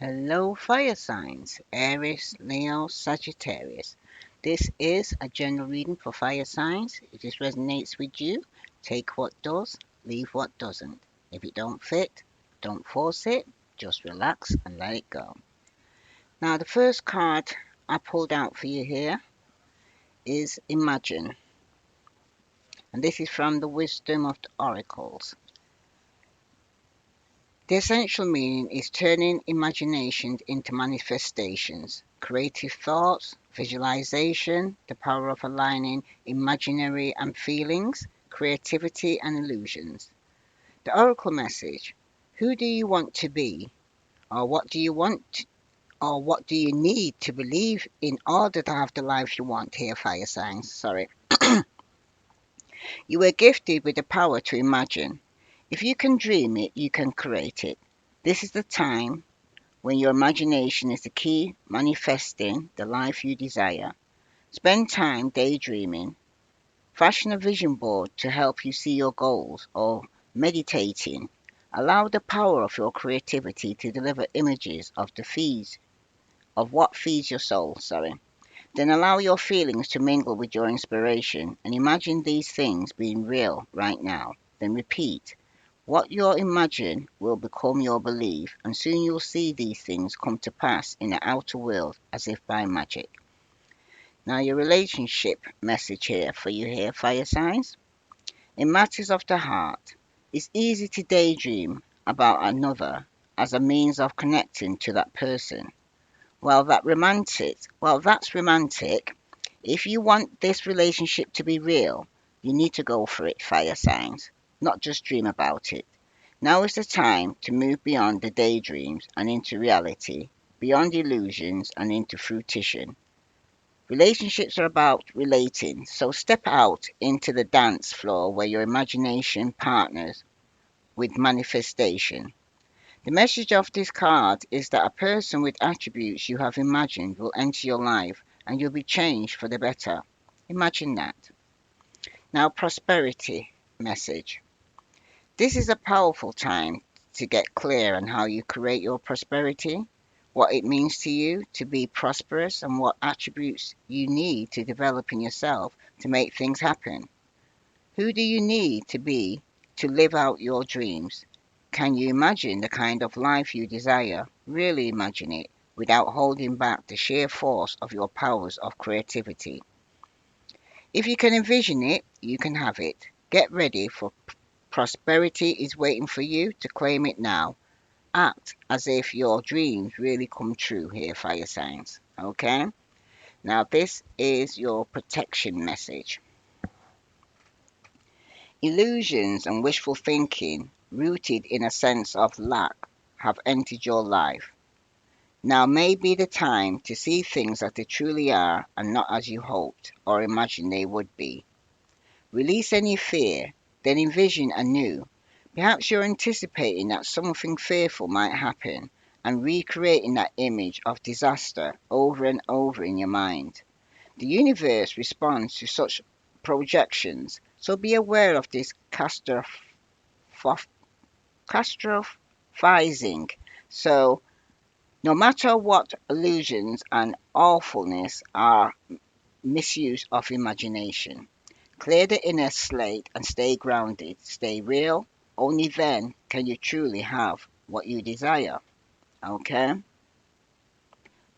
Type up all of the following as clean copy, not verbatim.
Hello, fire signs, Aries, Leo, Sagittarius. This is a general reading for fire signs. If this resonates with you, take what does, leave what doesn't. If it don't fit, don't force it, just relax and let it go. Now, the first card I pulled out for you here is Imagine, and this is from the Wisdom of the Oracles. The essential meaning is turning imaginations into manifestations, creative thoughts, visualization, the power of aligning imaginary and feelings, creativity and illusions. The oracle message: who do you want to be, or what do you want, or what do you need to believe in order to have the life you want? Here, fire signs. Sorry. You were gifted with the power to imagine. If you can dream it, you can create it. This is the time when your imagination is the key manifesting the life you desire. Spend time daydreaming. Fashion a vision board to help you see your goals, or meditating. Allow the power of your creativity to deliver images of what feeds your soul, sorry. Then allow your feelings to mingle with your inspiration and imagine these things being real right now. Then repeat. What you imagine will become your belief, and soon you'll see these things come to pass in the outer world as if by magic. Now, your relationship message here for you here, fire signs. In matters of the heart, it's easy to daydream about another as a means of connecting to that person. That's romantic, if you want this relationship to be real, you need to go for it, fire signs, not just dream about it. Now is the time to move beyond the daydreams and into reality, beyond illusions and into fruition. Relationships are about relating, so step out into the dance floor where your imagination partners with manifestation. The message of this card is that a person with attributes you have imagined will enter your life and you'll be changed for the better. Imagine that. Now, prosperity message. This is a powerful time to get clear on how you create your prosperity, what it means to you to be prosperous, and what attributes you need to develop in yourself to make things happen. Who do you need to be to live out your dreams? Can you imagine the kind of life you desire? Really imagine it without holding back the sheer force of your powers of creativity. If you can envision it, you can have it. Get ready, for prosperity is waiting for you to claim it now. Act as if your dreams really come true here, fire signs. Okay? Now, this is your protection message. Illusions and wishful thinking, rooted in a sense of lack, have entered your life. Now may be the time to see things as they truly are and not as you hoped or imagined they would be. Release any fear, then envision anew. Perhaps you're anticipating that something fearful might happen and recreating that image of disaster over and over in your mind. The universe responds to such projections, so be aware of this catastrophizing. So, no matter what, illusions and awfulness are misuse of imagination. Clear the inner slate and stay grounded, stay real. Only then can you truly have what you desire. Okay?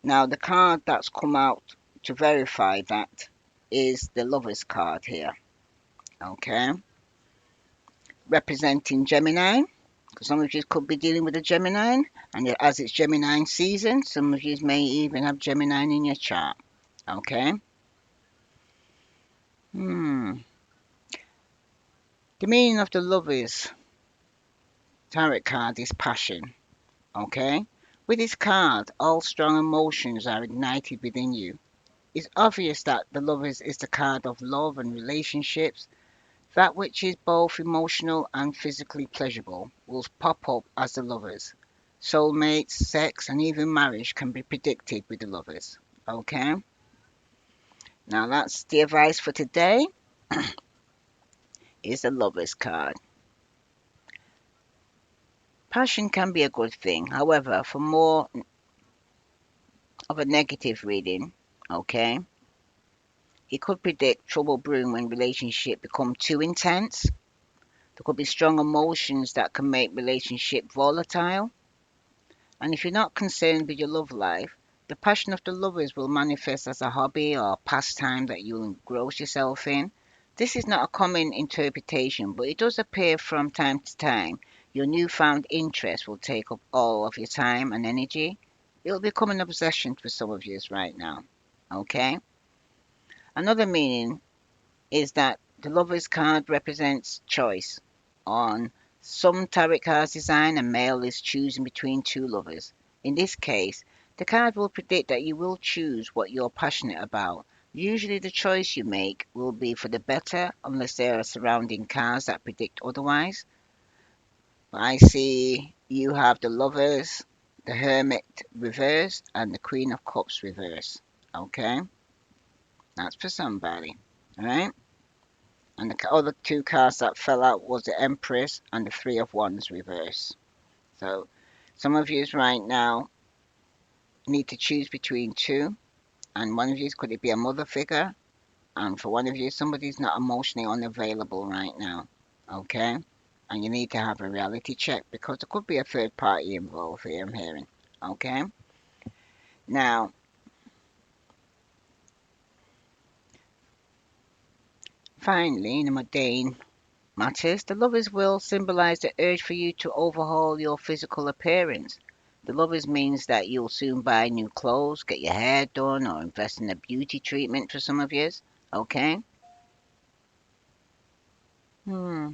Now, the card that's come out to verify that is the Lover's card here. Okay? Representing Gemini. Some of you could be dealing with a Gemini, and as it's Gemini season, some of you may even have Gemini in your chart. Okay? Hmm. The meaning of the Lovers tarot card is passion. Okay? With this card, all strong emotions are ignited within you. It's obvious that the Lovers is the card of love and relationships. That which is both emotional and physically pleasurable will pop up as the Lovers. Soulmates, sex, and even marriage can be predicted with the Lovers. Okay? Now that's the advice for today. Is the Lovers card. Passion can be a good thing. However, for more of a negative reading, okay, it could predict trouble brewing when relationships become too intense. There could be strong emotions that can make relationship volatile. And if you're not concerned with your love life, the passion of the lovers will manifest as a hobby or pastime that you'll engross yourself in. This is not a common interpretation, but it does appear from time to time. Your newfound interest will take up all of your time and energy. It'll become an obsession for some of you right now. Okay? Another meaning is that the Lover's card represents choice. On some tarot cards design, a male is choosing between two lovers. In this case, the card will predict that you will choose what you're passionate about. Usually the choice you make will be for the better unless there are surrounding cards that predict otherwise. I see you have the Lovers, the Hermit reversed, and the Queen of Cups reversed. Okay, that's for somebody. Alright? And the other two cards that fell out was the Empress and the Three of Wands reverse. So some of you right now need to choose between two, and one of you could it be a mother figure, and for one of you somebody's not emotionally unavailable right now. Okay? And you need to have a reality check because there could be a third party involved here, I'm hearing. Okay? Now, finally, in the mundane matters, the lovers will symbolize the urge for you to overhaul your physical appearance. The lovers means that you'll soon buy new clothes, get your hair done, or invest in a beauty treatment for some of yous. Okay? Hmm.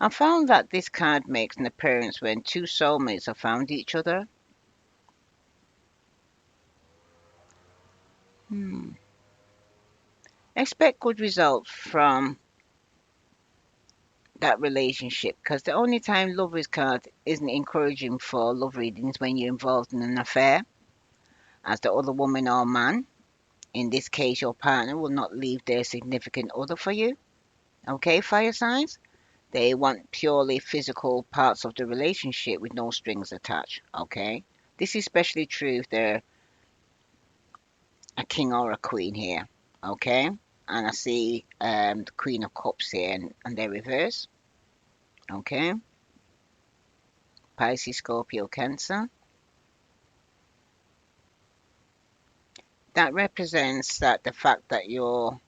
I found that this card makes an appearance when two soulmates have found each other. Hmm. Expect good results from that relationship because the only time lovers card isn't encouraging for love readings when you're involved in an affair as the other woman or man. In this case, your partner will not leave their significant other for you. Okay, fire signs? They want purely physical parts of the relationship with no strings attached. Okay? This is especially true if they're a king or a queen here. Okay? And I see the Queen of Cups here and they're reversed. Okay? Pisces, Scorpio, Cancer. That represents that the fact that your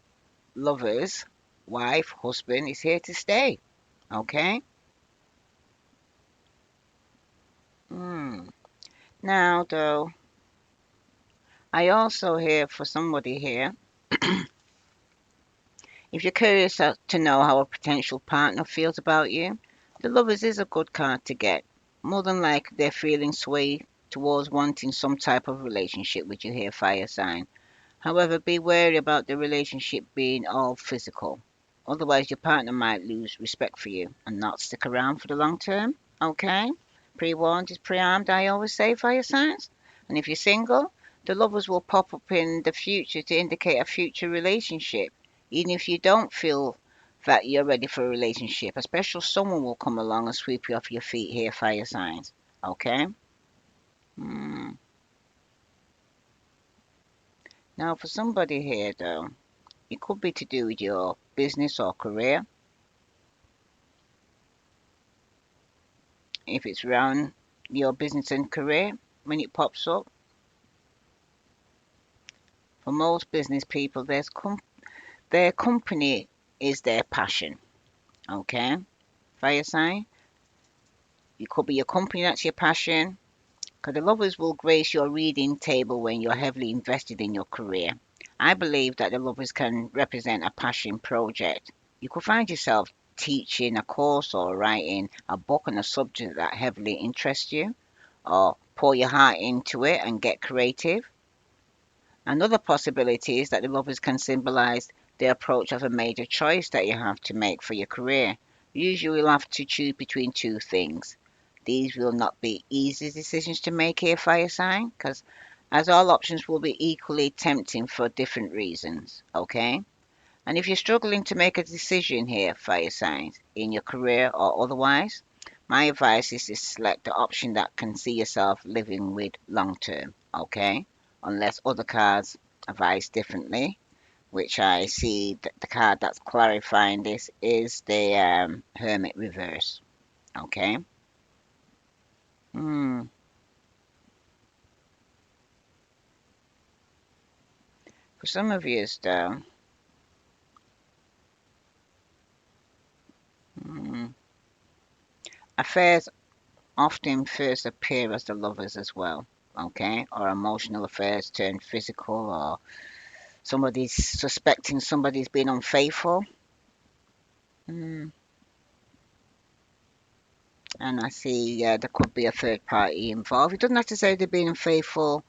lover's wife, husband is here to stay. Okay? Hmm. Now, though, I also hear for somebody here, if you're curious to know how a potential partner feels about you, the lovers is a good card to get. More than likely, they're feeling sway towards wanting some type of relationship with you here, fire sign. However, be wary about the relationship being all physical. Otherwise, your partner might lose respect for you and not stick around for the long term. Okay? Pre-warned is pre-armed, I always say, fire signs. And if you're single, the lovers will pop up in the future to indicate a future relationship. Even if you don't feel that you're ready for a relationship, a special someone will come along and sweep you off your feet here, fire signs. Okay? Hmm. Now, for somebody here, though, it could be to do with your business or career. If it's around your business and career, when it pops up, for most business people, their company is their passion. Okay, fire sign. It could be your company that's your passion. Because the lovers will grace your reading table when you're heavily invested in your career. I believe that the lovers can represent a passion project. You could find yourself teaching a course or writing a book on a subject that heavily interests you, or pour your heart into it and get creative. Another possibility is that the lovers can symbolize the approach of a major choice that you have to make for your career. Usually, you'll have to choose between two things. These will not be easy decisions to make here, fire sign, because as all options will be equally tempting for different reasons. Okay? And if you're struggling to make a decision here, fire signs, in your career or otherwise, my advice is to select the option that can see yourself living with long term. Okay? unless other cards advise differently, which I see that the card that's clarifying this is the Hermit reverse. Okay. Hmm. For some of you, though, hmm, affairs often first appear as the lovers as well. Okay, or emotional affairs turn physical, or somebody's suspecting somebody's been unfaithful. Hmm. And I see there could be a third party involved. It doesn't have to say they're being unfaithful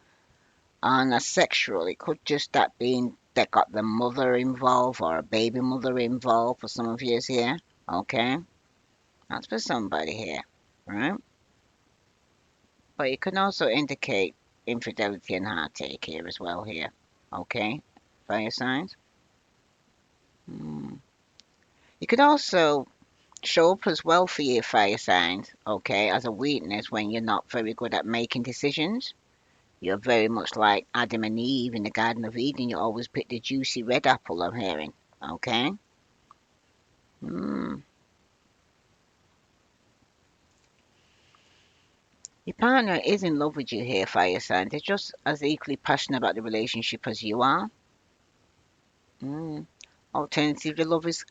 on a sexual. It could just that being they got the mother involved or a baby mother involved for some of you here. Okay, that's for somebody here, right? But it can also indicate infidelity and heartache here as well here. Okay, fire signs. Hmm. You could also show up as well for your fire signs, okay, as a weakness when you're not very good at making decisions. You're very much like Adam and Eve in the Garden of Eden. You always pick the juicy red apple, I'm hearing. Okay? Hmm. Your partner is in love with you here, fire sign. They're just as equally passionate about the relationship as you are. Hmm. Alternatively, love is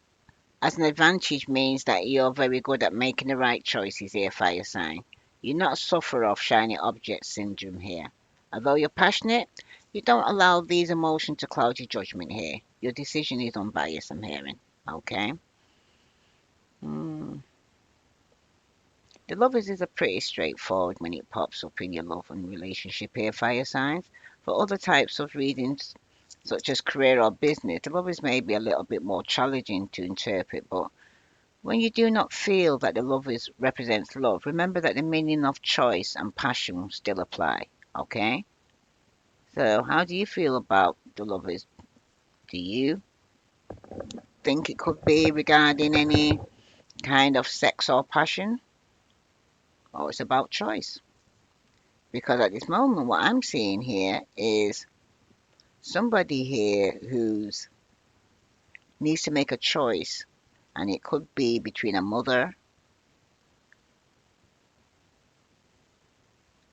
as an advantage means that you're very good at making the right choices here, fire sign. You're not a sufferer of shiny object syndrome here. Although you're passionate, you don't allow these emotions to cloud your judgment here. Your decision is unbiased, I'm hearing. Okay? Hmm. The lovers is a pretty straightforward when it pops up in your love and relationship here, fire signs. For other types of readings, such as career or business, the lovers may be a little bit more challenging to interpret, but when you do not feel that the lovers represents love, remember that the meaning of choice and passion still apply. Okay? So how do you feel about the lovers? Do you think it could be regarding any kind of sex or passion? Or it's about choice? Because at this moment, what I'm seeing here is somebody here who's needs to make a choice, and it could be between a mother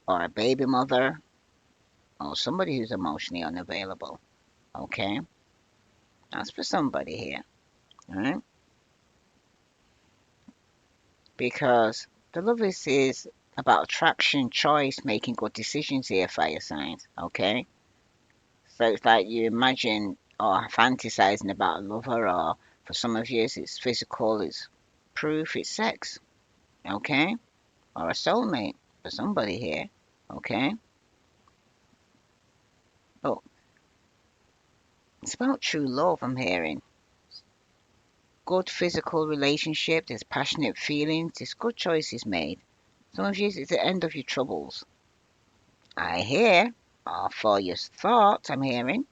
or a baby mother or somebody who's emotionally unavailable. Okay, that's for somebody here, all right? Because the love is about attraction, choice, making good decisions here, fire signs. Okay, so it's like you imagine or fantasizing about a lover, or for some of you, it's physical, it's proof, it's sex. Okay, or a soulmate for somebody here. Okay, but it's about true love. I'm hearing good physical relationship. There's passionate feelings. There's good choices made. Some of you, it's the end of your troubles. I hear, for your thoughts. I'm hearing.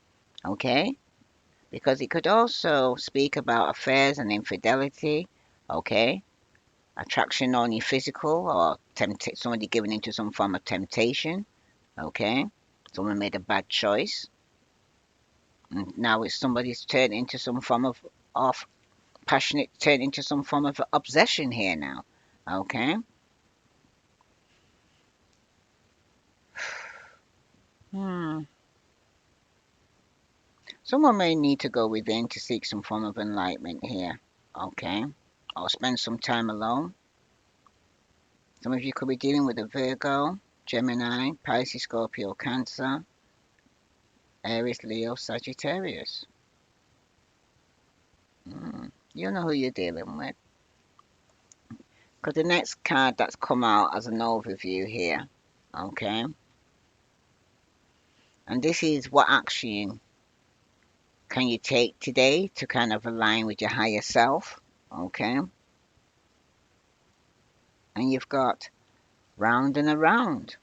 Okay, because it could also speak about affairs and infidelity. Okay, attraction only physical or somebody giving into some form of temptation. Okay, someone made a bad choice. And now it's somebody's turned into some form of passionate, turned into some form of obsession here now. Okay. Hmm. Someone may need to go within to seek some form of enlightenment here. Okay. Or spend some time alone. Some of you could be dealing with a Virgo, Gemini, Pisces, Scorpio, Cancer, Aries, Leo, Sagittarius. Hmm. You know who you're dealing with. Because the next card that's come out as an overview here. Okay. And this is what action can you take today to kind of align with your higher self? Okay. And you've got round and around.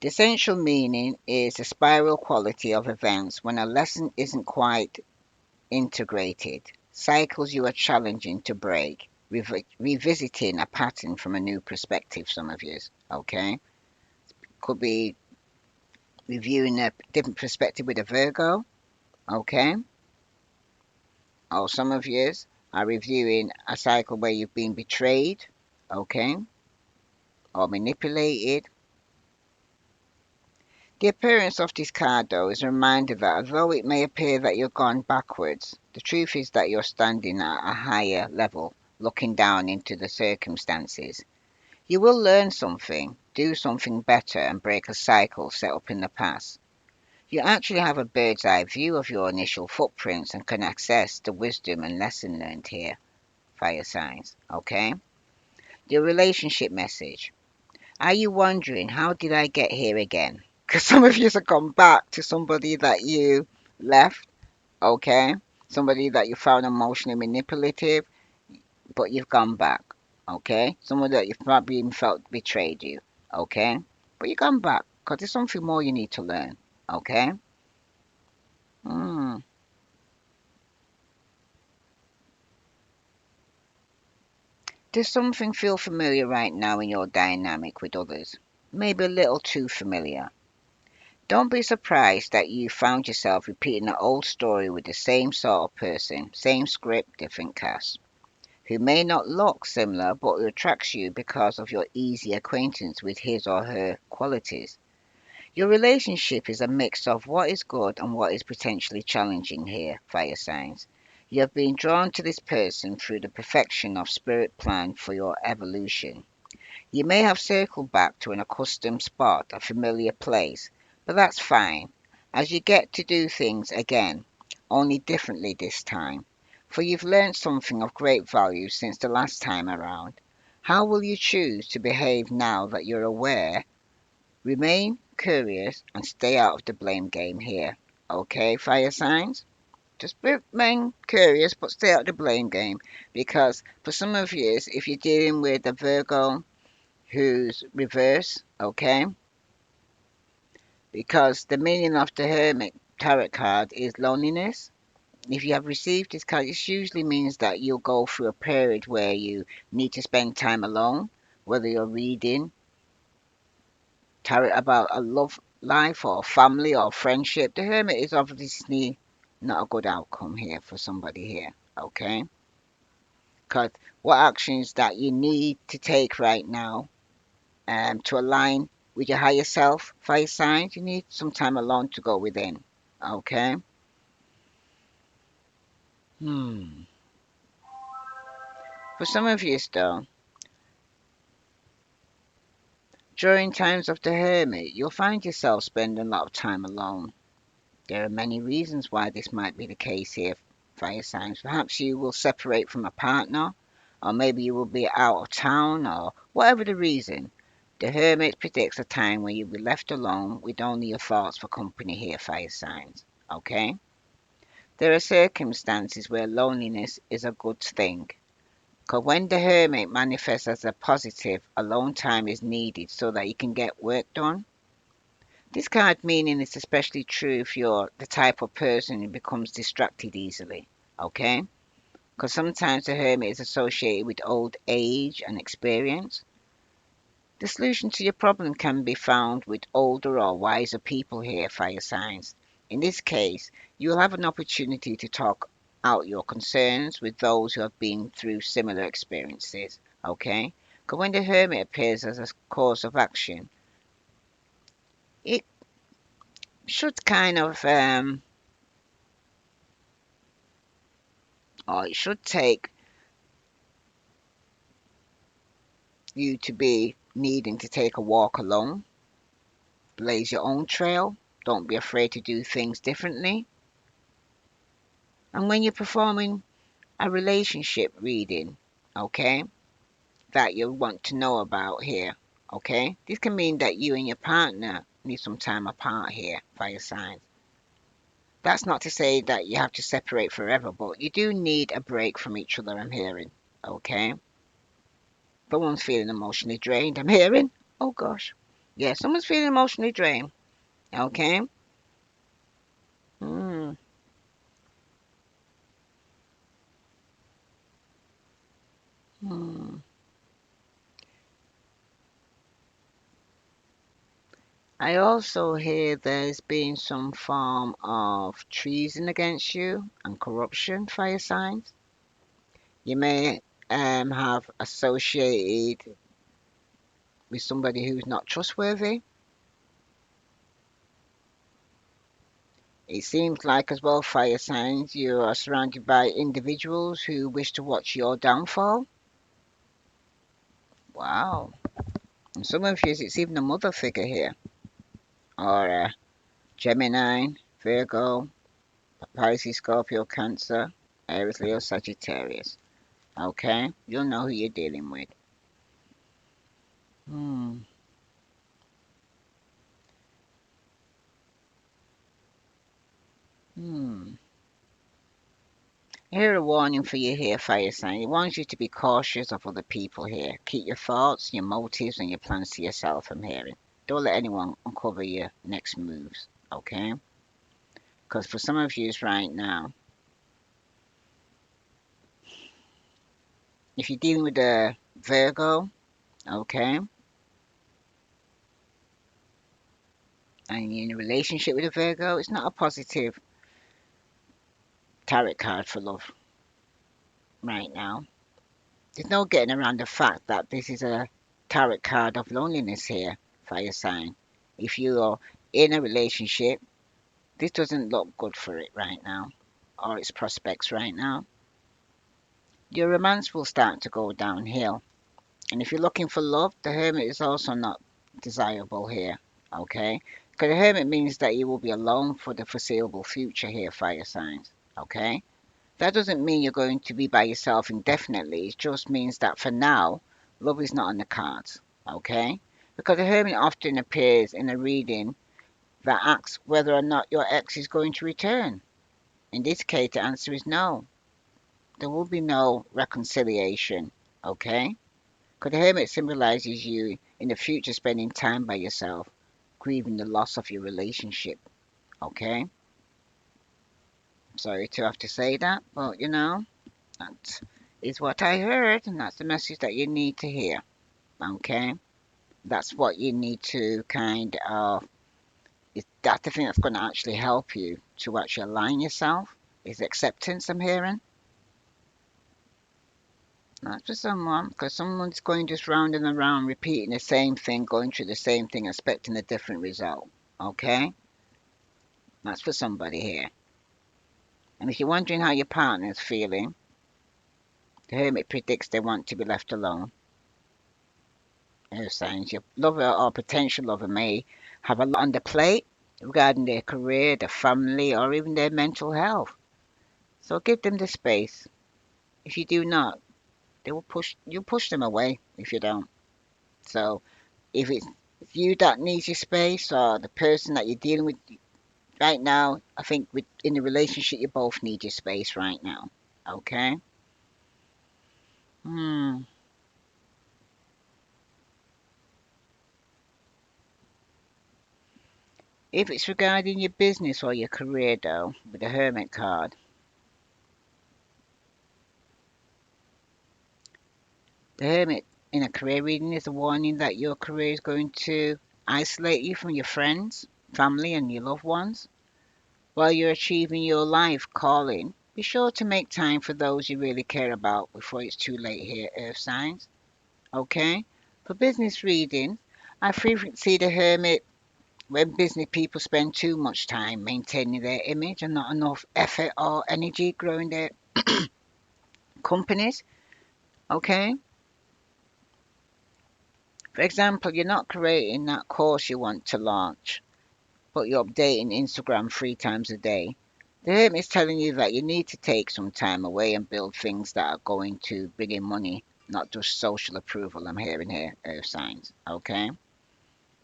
The essential meaning is the spiral quality of events when a lesson isn't quite integrated. Cycles you are challenging to break, revisiting a pattern from a new perspective, some of you. Okay? could be reviewing a different perspective with a Virgo, okay? Or some of yous are reviewing a cycle where you've been betrayed, okay? Or manipulated. The appearance of this card, though, is a reminder that although it may appear that you've gone backwards, the truth is that you're standing at a higher level, looking down into the circumstances. You will learn something, do something better, and break a cycle set up in the past. You actually have a bird's eye view of your initial footprints and can access the wisdom and lesson learned here, fire signs. Okay? The relationship message. Are you wondering, how did I get here again? Because some of you have gone back to somebody that you left, okay? Somebody that you found emotionally manipulative, but you've gone back, okay? Someone that you've probably even felt betrayed you, okay? But you've gone back because there's something more you need to learn, okay? Hmm. Does something feel familiar right now in your dynamic with others? Maybe a little too familiar. Don't be surprised that you found yourself repeating an old story with the same sort of person, same script, different cast, who may not look similar but who attracts you because of your easy acquaintance with his or her qualities. Your relationship is a mix of what is good and what is potentially challenging here, fire signs. You have been drawn to this person through the perfection of spirit plan for your evolution. You may have circled back to an accustomed spot, a familiar place, but that's fine, as you get to do things again, only differently this time, for you've learned something of great value since the last time around. How will you choose to behave now that you're aware? Remain curious and stay out of the blame game here. Okay, fire signs? Just remain curious but stay out of the blame game, because for some of you, if you're dealing with a Virgo who's reverse, okay? Because the meaning of the Hermit Tarot card is loneliness. If you have received this card, it usually means that you'll go through a period where you need to spend time alone, whether you're reading tarot about a love life or family or friendship. The Hermit is obviously not a good outcome here for somebody here, okay? Because what actions that you need to take right now to align with your higher self, fire signs, you need some time alone to go within. Okay? Hmm. For some of you, though, during times of the hermit, you'll find yourself spending a lot of time alone. There are many reasons why this might be the case here, fire signs. Perhaps you will separate from a partner, or maybe you will be out of town, or whatever the reason. The hermit predicts a time when you'll be left alone with only your thoughts for company here, fire signs. Okay? There are circumstances where loneliness is a good thing. Because when the hermit manifests as a positive, alone time is needed so that you can get work done. This card meaning is especially true if you're the type of person who becomes distracted easily. Okay? Because sometimes the hermit is associated with old age and experience. The solution to your problem can be found with older or wiser people here, fire signs. In this case, you will have an opportunity to talk out your concerns with those who have been through similar experiences. Okay? Because when the hermit appears as a course of action, it should kind of, or it should take you to be needing to take a walk alone, blaze your own trail, don't be afraid to do things differently. And when you're performing a relationship reading, okay, that you want to know about here, okay? This can mean that you and your partner need some time apart here, fire signs. That's not to say that you have to separate forever, but you do need a break from each other, I'm hearing, okay? Someone's feeling emotionally drained, I'm hearing. Oh gosh. Yeah, someone's feeling emotionally drained, okay? Hmm. Hmm. I also hear there's been some form of treason against you and corruption, fire signs. You may have associated with somebody who's not trustworthy. It seems like as well, fire signs, you are surrounded by individuals who wish to watch your downfall. Wow. And some of you, it's even a mother figure here, or a Gemini, Virgo, Pisces, Scorpio, Cancer, Aries, Leo, Sagittarius. Okay? You'll know who you're dealing with. Hmm. Hmm. Here a warning for you here, fire sign. It warns you to be cautious of other people here. Keep your thoughts, your motives, and your plans to yourself, I'm hearing. Don't let anyone uncover your next moves, okay? Because for some of you right now, if you're dealing with a Virgo, okay, and you're in a relationship with a Virgo, it's not a positive tarot card for love right now. There's no getting around the fact that this is a tarot card of loneliness here, fire sign. If you're in a relationship, this doesn't look good for it right now, or its prospects right now. Your romance will start to go downhill. And if you're looking for love, the hermit is also not desirable here. Okay? Because the hermit means that you will be alone for the foreseeable future here, fire signs. Okay? That doesn't mean you're going to be by yourself indefinitely. It just means that for now, love is not on the cards. Okay? Because the hermit often appears in a reading that asks whether or not your ex is going to return. In this case, the answer is no. There will be no reconciliation. Okay? Because the hermit symbolizes you in the future spending time by yourself, grieving the loss of your relationship. Okay? Sorry to have to say that, but that is what I heard, and that's the message that you need to hear. Okay? That's what you need to kind of, that's the thing that's going to actually help you to actually align yourself, is acceptance, I'm hearing. Not for someone, because someone's going just round and around, repeating the same thing, going through the same thing, expecting a different result. Okay? That's for somebody here. And if you're wondering how your partner is feeling, the hermit predicts they want to be left alone. Earth signs, your lover or potential lover may have a lot on the plate regarding their career, their family, or even their mental health. So give them the space. If you do not, they will push them away if you don't. So if it's you that needs your space or the person that you're dealing with right now, I think in the relationship you both need your space right now. Okay? Hmm. If it's regarding your business or your career though, with the Hermit card, the Hermit in a career reading is a warning that your career is going to isolate you from your friends, family, and your loved ones. While you're achieving your life calling, be sure to make time for those you really care about before it's too late here, Earth signs. Okay? For business reading, I frequently see the Hermit when business people spend too much time maintaining their image and not enough effort or energy growing their companies. Okay? For example, you're not creating that course you want to launch, but you're updating Instagram 3 times a day. The Hermit is telling you that you need to take some time away and build things that are going to bring in money, not just social approval. I'm hearing here, Earth signs. Okay?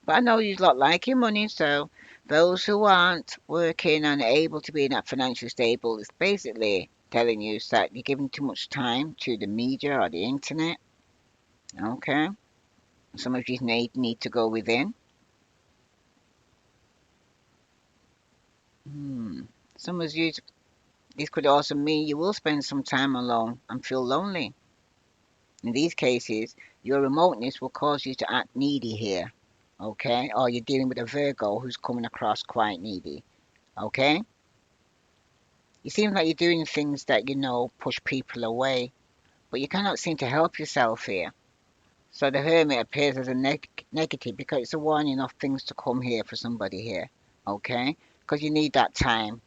But I know you lot like your money, so those who aren't working and able to be that financially stable is basically telling you that you're giving too much time to the media or the internet. Okay? Some of you need to go within. Hmm. Some of you, this could also mean you will spend some time alone and feel lonely. In these cases, your remoteness will cause you to act needy here. okay? Or you're dealing with a Virgo who's coming across quite needy, okay? It seems like you're doing things that push people away, but you cannot seem to help yourself here. So the Hermit appears as a negative because it's a warning of things to come here for somebody here, okay? Because you need that time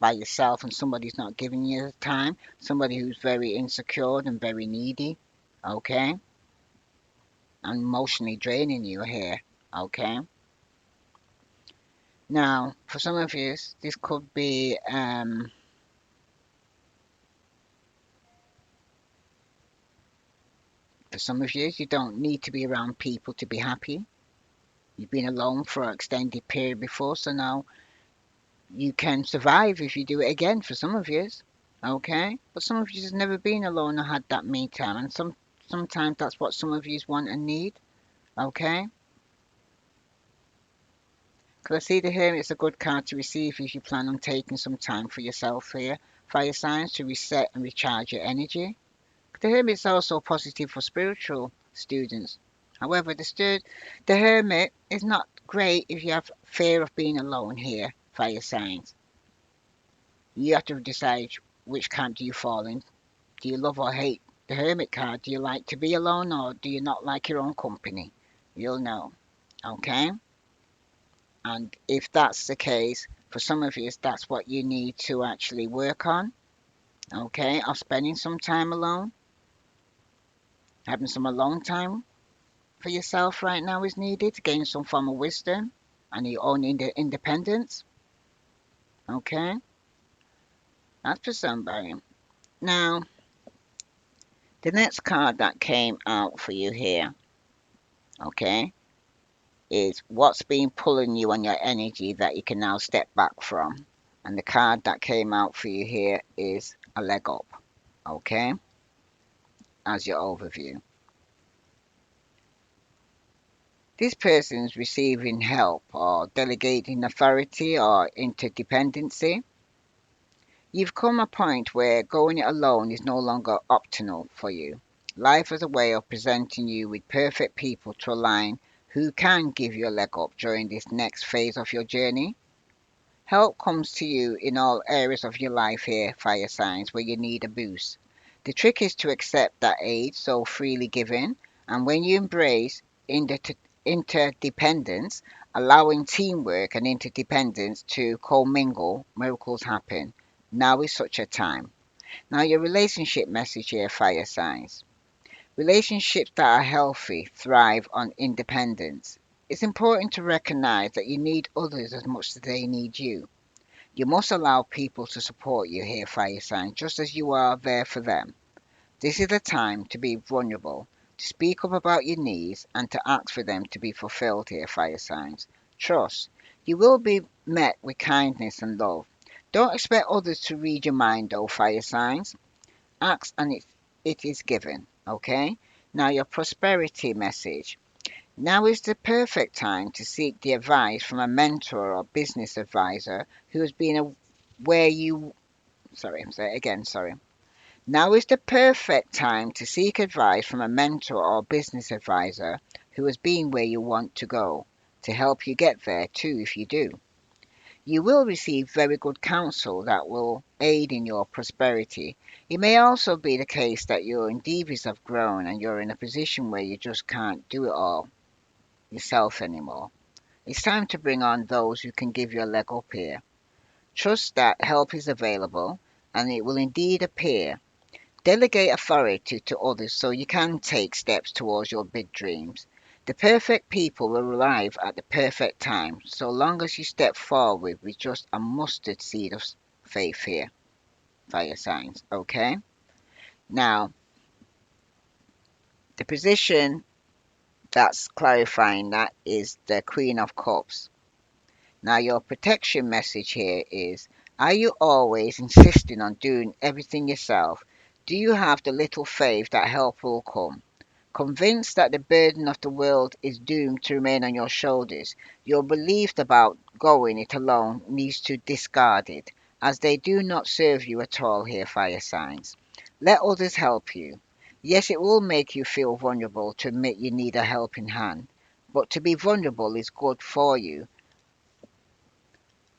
by yourself and somebody's not giving you the time, somebody who's very insecure and very needy, okay? And emotionally draining you here, okay? Now, for some of you, this could be for some of you, you don't need to be around people to be happy. You've been alone for an extended period before, so now you can survive if you do it again for some of you. Okay? But some of you has never been alone or had that me time, and sometimes that's what some of you want and need. Okay? Because I see the here it's a good card to receive if you plan on taking some time for yourself here. Fire signs to reset and recharge your energy. The Hermit is also positive for spiritual students. However, the Hermit is not great if you have fear of being alone here, fire signs. You have to decide which camp do you fall in. Do you love or hate the Hermit card? Do you like to be alone or do you not like your own company? You'll know, okay? And if that's the case, for some of you, that's what you need to actually work on, okay? Of spending some time alone, having some alone time for yourself right now is needed to gain some form of wisdom and your own independence. Okay, that's for somebody. Now, the next card that came out for you here, okay, is what's been pulling you on your energy that you can now step back from. And the card that came out for you here is a leg up, okay, as your overview. This person's receiving help or delegating authority or interdependency. You've come a point where going it alone is no longer optional for you. Life is a way of presenting you with perfect people to align who can give you a leg up during this next phase of your journey. Help comes to you in all areas of your life here, fire signs, where you need a boost. The trick is to accept that aid so freely given, and when you embrace interdependence, allowing teamwork and interdependence to commingle, miracles happen. Now is such a time. Now, your relationship message here, fire signs. Relationships that are healthy thrive on independence. It's important to recognize that you need others as much as they need you. You must allow people to support you here, fire sign, just as you are there for them. This is the time to be vulnerable, to speak up about your needs, and to ask for them to be fulfilled here, fire signs. Trust. You will be met with kindness and love. Don't expect others to read your mind, though, fire signs. Ask and it is given. Okay? Now, your prosperity message. Now is the perfect time to seek the advice from a mentor or business advisor who has been where you. Sorry, say it again, sorry. Now is the perfect time to seek advice from a mentor or business advisor who has been where you want to go to help you get there too if you do. You will receive very good counsel that will aid in your prosperity. It may also be the case that your endeavors have grown and you're in a position where you just can't do it all yourself anymore. It's time to bring on those who can give you a leg up here. Trust that help is available and it will indeed appear. Delegate authority to others so you can take steps towards your big dreams. The perfect people will arrive at the perfect time, so long as you step forward with just a mustard seed of faith here, fire signs. Okay? Now, the position that's clarifying that is the Queen of Cups. Now, your protection message here is, are you always insisting on doing everything yourself? Do you have the little faith that help will come? Convinced that the burden of the world is doomed to remain on your shoulders, your belief about going it alone needs to discard it, as they do not serve you at all here, fire signs. Let others help you. Yes, it will make you feel vulnerable to admit you need a helping hand, But to be vulnerable is good for you.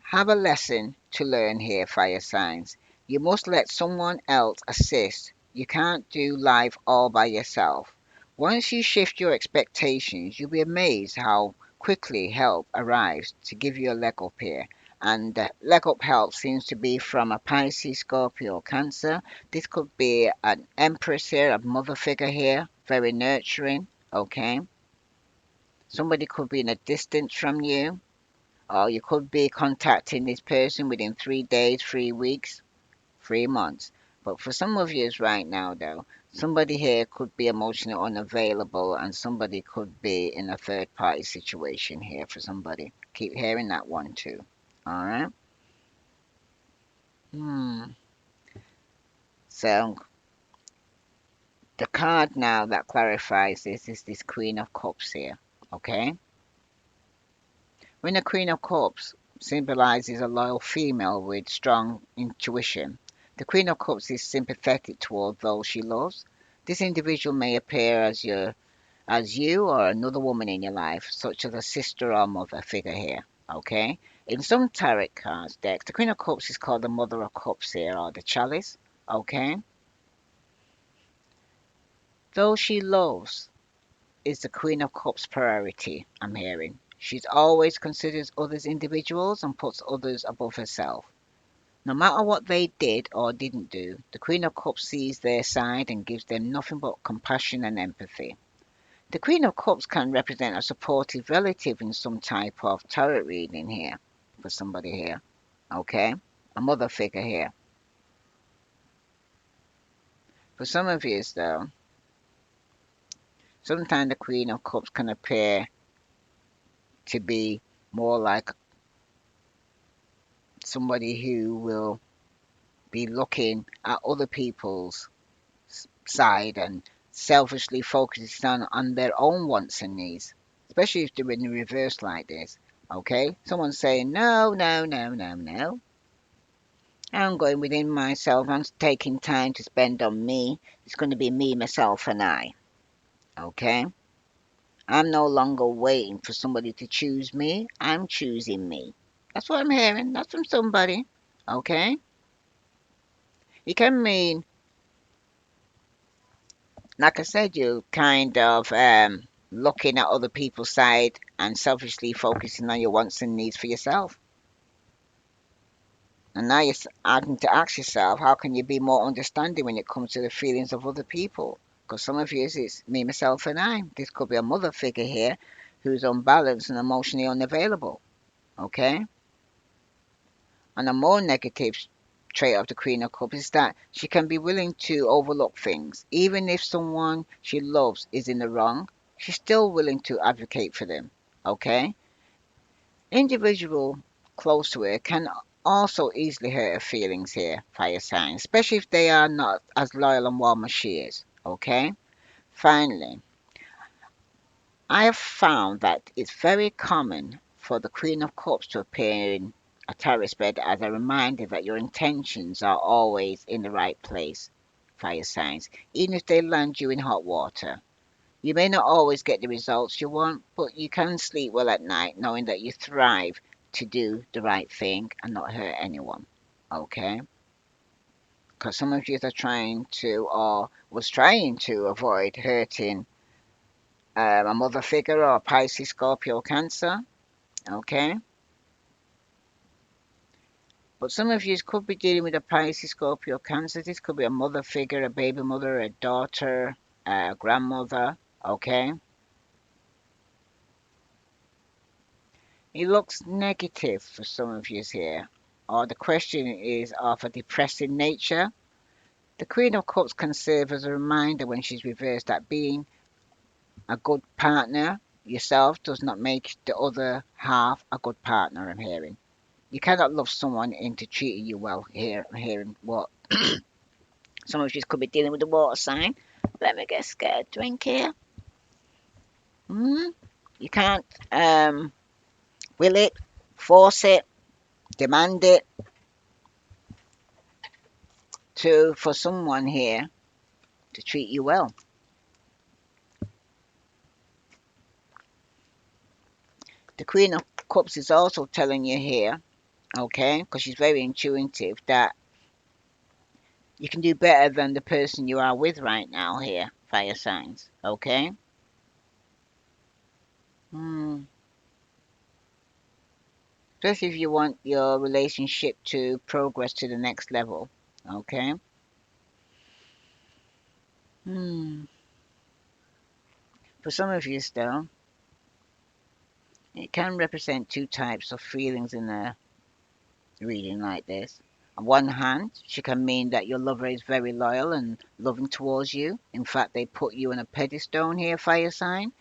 Have a lesson to learn here, fire signs. You must let someone else assist. You can't do life all by yourself. Once you shift your expectations, you'll be amazed how quickly help arrives to give you a leg up here. And the leg up help seems to be from a Pisces, Scorpio, Cancer. This could be an Empress here, a mother figure here, very nurturing. Okay. Somebody could be in a distance from you, or you could be contacting this person within 3 days, 3 weeks, 3 months. But for some of you right now, though, somebody here could be emotionally unavailable and somebody could be in a third party situation here for somebody. Keep hearing that one too. All right. Hmm. So the card now that clarifies this is this Queen of Cups here. Okay. When the Queen of Cups symbolizes a loyal female with strong intuition, the Queen of Cups is sympathetic toward those she loves. This individual may appear as you or another woman in your life, such as a sister or mother figure here. Okay? In some tarot cards decks, the Queen of Cups is called the Mother of Cups here, or the Chalice. Okay? Those she loves is the Queen of Cups priority, I'm hearing. She always considers others individuals and puts others above herself. No matter what they did or didn't do, the Queen of Cups sees their side and gives them nothing but compassion and empathy. The Queen of Cups can represent a supportive relative in some type of tarot reading here for somebody here. Okay? A mother figure here. For some of you, though, sometimes the Queen of Cups can appear to be more like somebody who will be looking at other people's side and selfishly focusing on their own wants and needs, especially if they're in the reverse like this. Okay? Someone's saying, no, no, no, no, no. I'm going within myself. I'm taking time to spend on me. It's going to be me, myself, and I. Okay? I'm no longer waiting for somebody to choose me. I'm choosing me. That's what I'm hearing. That's from somebody. Okay? It can mean, like I said, you kind of looking at other people's side and selfishly focusing on your wants and needs for yourself. And now you're having to ask yourself, how can you be more understanding when it comes to the feelings of other people? Because some of you, it's me, myself, and I. This could be a mother figure here who's unbalanced and emotionally unavailable. Okay? And a more negative trait of the Queen of Cups is that she can be willing to overlook things. Even if someone she loves is in the wrong, she's still willing to advocate for them. Okay? Individual close to her can also easily hurt her feelings here, fire signs, especially if they are not as loyal and warm as she is. Okay? Finally, I have found that it's very common for the Queen of Cups to appear in a tarot spread as a reminder that your intentions are always in the right place, fire signs, even if they land you in hot water. You may not always get the results you want, but you can sleep well at night knowing that you thrive to do the right thing and not hurt anyone. Okay? Because some of you are trying to, or was trying to avoid hurting a mother figure or a Pisces, Scorpio, Cancer. Okay? But some of you could be dealing with a Pisces, Scorpio, Cancer. This could be a mother figure, a baby mother, a daughter, a grandmother. Okay? It looks negative for some of you here, or the question is of a depressing nature. The Queen of Cups can serve as a reminder when she's reversed that being a good partner yourself does not make the other half a good partner, I'm hearing. You cannot love someone into treating you well here. I'm hearing what some of you could be dealing with the water sign. Let me get a drink here. You can't will it, force it, demand it to for someone here to treat you well. The Queen of Cups is also telling you here, okay, because she's very intuitive, that you can do better than the person you are with right now here, fire signs, okay? Hmm. Especially if you want your relationship to progress to the next level, okay? Hmm. For some of you, though, it can represent two types of feelings in a reading like this. On one hand, she can mean that your lover is very loyal and loving towards you. In fact, they put you on a pedestal here, fire sign.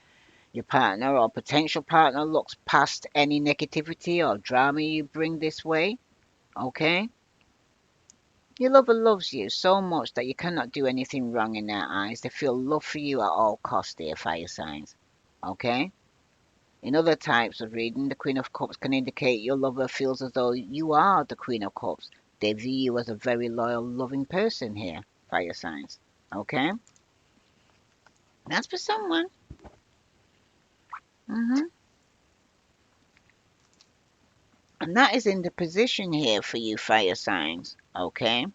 Your partner or potential partner looks past any negativity or drama you bring this way, okay? Your lover loves you so much that you cannot do anything wrong in their eyes. They feel love for you at all costs, dear fire signs, okay? In other types of reading, the Queen of Cups can indicate your lover feels as though you are the Queen of Cups. They view you as a very loyal, loving person here, fire signs. Okay? That's for someone. hmm And that is in the position here for you, fire signs. Okay?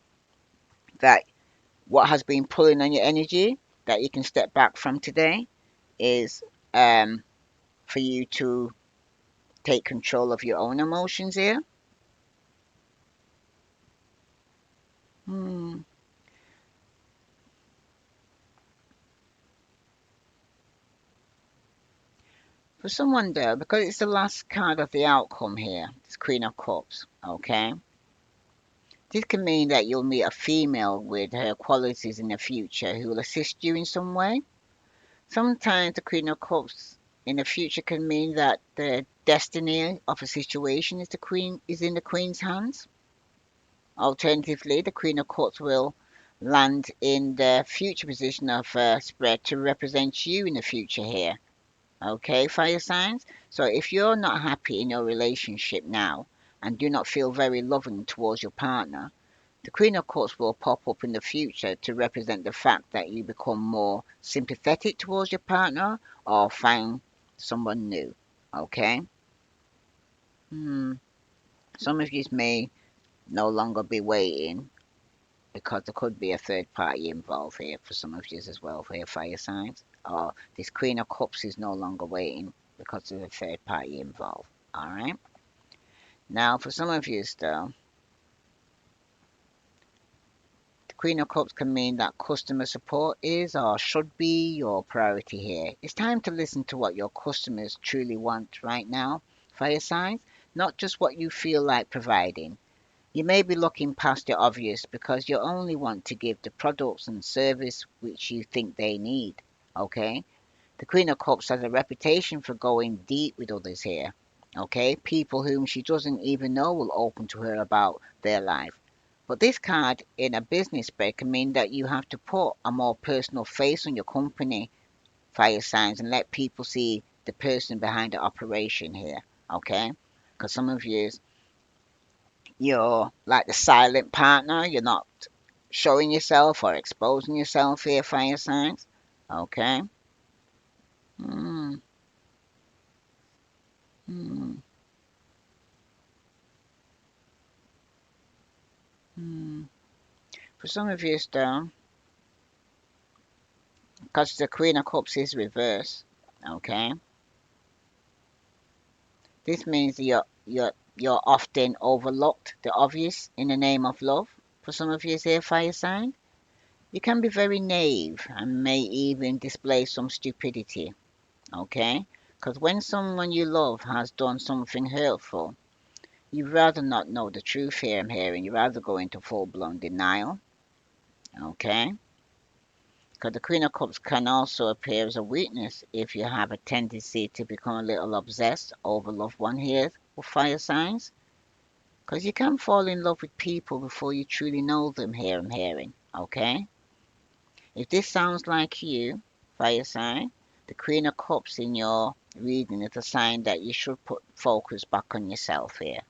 That what has been pulling on your energy that you can step back from today is for you to take control of your own emotions here. Hmm. For someone though, because it's the last card of the outcome here, it's Queen of Cups, okay? This can mean that you'll meet a female with her qualities in the future who will assist you in some way. Sometimes the Queen of Cups in the future can mean that the destiny of a situation is in the Queen's hands. Alternatively, the Queen of Cups will land in the future position of spread to represent you in the future here. Okay, fire signs. So if you're not happy in your relationship now and do not feel very loving towards your partner, the Queen of Cups will pop up in the future to represent the fact that you become more sympathetic towards your partner or find someone new. Okay? Hmm. Some of you may no longer be waiting because there could be a third party involved here for some of you as well for your fire signs. Or this Queen of Cups is no longer waiting because there's a third party involved. Alright? Now, for some of you, though, the Queen of Cups can mean that customer support is or should be your priority here. It's time to listen to what your customers truly want right now, fire signs, not just what you feel like providing. You may be looking past the obvious because you only want to give the products and service which you think they need. Okay? The Queen of Cups has a reputation for going deep with others here. Okay? People whom she doesn't even know will open to her about their life. But this card in a business spread can mean that you have to put a more personal face on your company, fire signs, and let people see the person behind the operation here. Okay? Because some of you, you're like the silent partner. You're not showing yourself or exposing yourself here, fire signs. Okay. Hmm. Hmm. Hmm. For some of you, though, because the Queen of Cups is reverse. Okay. This means you're often overlooked the obvious in the name of love. For some of you here, fire sign, you can be very naive and may even display some stupidity. Okay. Because when someone you love has done something hurtful, you'd rather not know the truth here, I'm hearing. You'd rather go into full blown denial. Okay? Because the Queen of Cups can also appear as a weakness if you have a tendency to become a little obsessed over loved one here with fire signs. Because you can fall in love with people before you truly know them here, I'm hearing. Okay? If this sounds like you, fire sign, the Queen of Cups in your reading is a sign that you should put focus back on yourself here.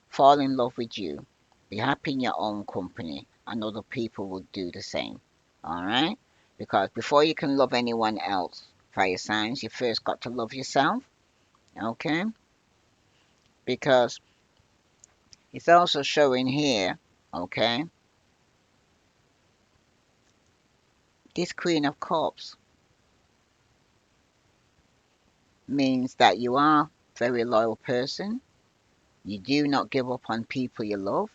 Fall in love with you. Be happy in your own company, and other people will do the same. Alright? Because before you can love anyone else, fire signs, you first got to love yourself. Okay? because it's also showing here, okay, this Queen of Cups means that you are a very loyal person. You do not give up on people you love,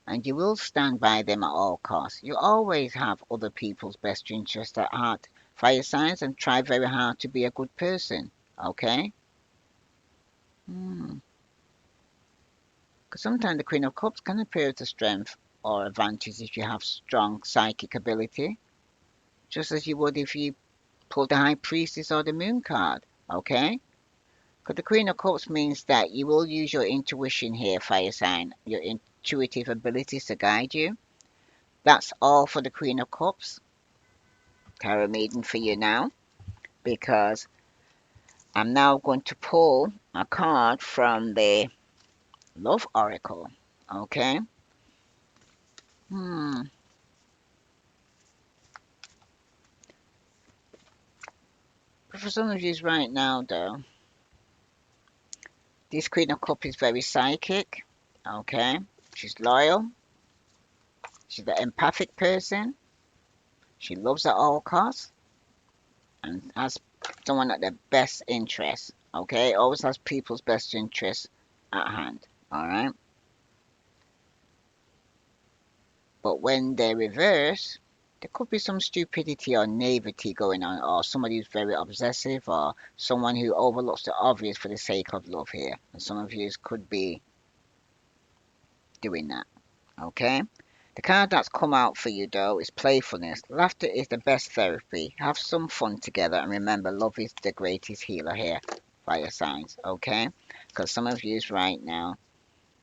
and you will stand by them at all costs. You always have other people's best interest at heart, fire signs, and try very hard to be a good person. Okay? Because sometimes the Queen of Cups can appear as a strength or advantage if you have strong psychic ability, just as you would if you pulled the High Priestess or the Moon card. Okay? Because the Queen of Cups means that you will use your intuition here, fire sign, your intuitive abilities to guide you. That's all for the Queen of Cups. Tarot reading for you now, because I'm now going to pull a card from the Love Oracle. Okay? Hmm. But for some of you right now, though, this Queen of Cups is very psychic. Okay? She's loyal. She's an empathic person. She loves at all costs and has someone at their best interest. Okay? Always has people's best interests at hand. Alright? But when they reverse, there could be some stupidity or naivety going on, or somebody who's very obsessive, or someone who overlooks the obvious for the sake of love here. And some of you could be doing that. Okay? The card that's come out for you though is playfulness. Laughter is the best therapy. Have some fun together and remember love is the greatest healer here. Fire signs. Okay? Because some of you right now,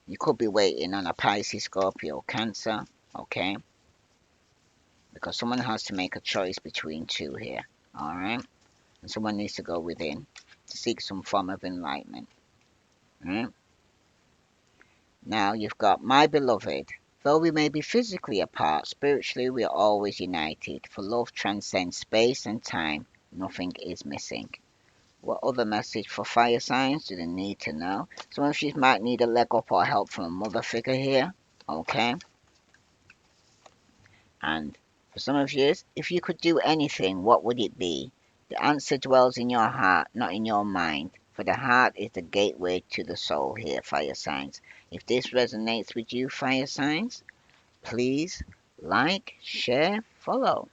you could be waiting on a Pisces, Scorpio, Cancer. Okay? Because someone has to make a choice between two here. Alright? And someone needs to go within to seek some form of enlightenment. Right? Now you've got my beloved. Though we may be physically apart, spiritually we are always united. For love transcends space and time. Nothing is missing. What other message for fire signs do they need to know? Some of you might need a leg up or help from a mother figure here. Okay? And for some of you, if you could do anything, what would it be? The answer dwells in your heart, not in your mind. For the heart is the gateway to the soul here, fire signs. If this resonates with you, fire signs, please like, share, follow.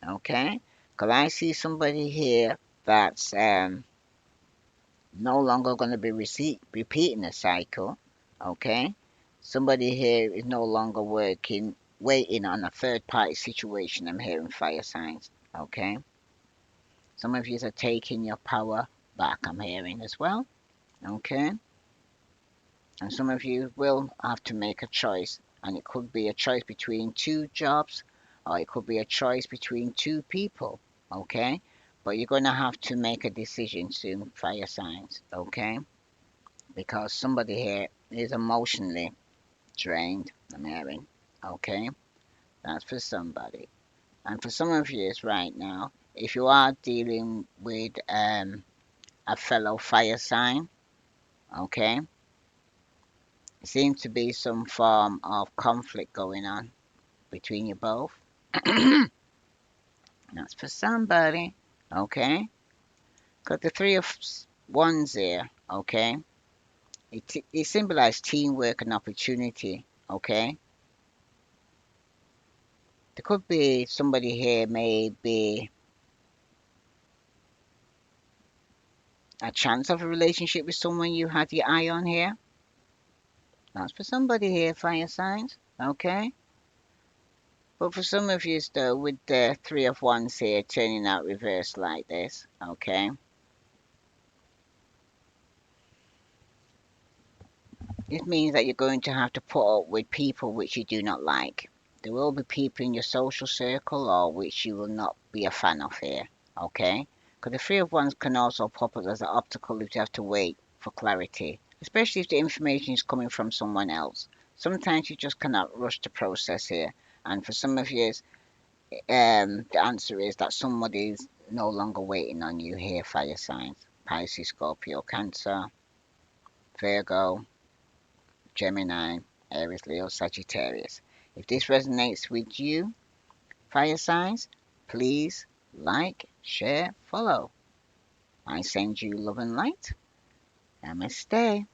Okay? Because I see somebody here that's no longer going to be repeating the cycle. Okay? Somebody here is no longer waiting on a third party situation. I'm hearing fire signs. Okay? Some of you are taking your power back, I'm hearing as well. Okay? And some of you will have to make a choice. And it could be a choice between two jobs, or it could be a choice between two people. Okay? But you're going to have to make a decision soon, fire signs. Okay? Because somebody here is emotionally drained, I'm hearing. Okay? That's for somebody. And for some of you right now, if you are dealing with a fellow fire sign, okay, it seems to be some form of conflict going on between you both. That's for somebody, okay? Got the Three of Wands there, okay? It symbolizes teamwork and opportunity, okay? There could be somebody here, maybe a chance of a relationship with someone you had your eye on here. That's for somebody here, fire signs, okay? But for some of you though, with the Three of Wands here turning out reversed like this, okay? It means that you're going to have to put up with people which you do not like. There will be people in your social circle or which you will not be a fan of here, okay? Because the Three of Wands can also pop up as an obstacle if you have to wait for clarity, especially if the information is coming from someone else. Sometimes you just cannot rush the process here. And for some of you, the answer is that somebody is no longer waiting on you here, fire signs. Pisces, Scorpio, Cancer, Virgo. Gemini, Aries, Leo, Sagittarius. If this resonates with you, fire signs, please like, share, follow. I send you love and light. Namaste.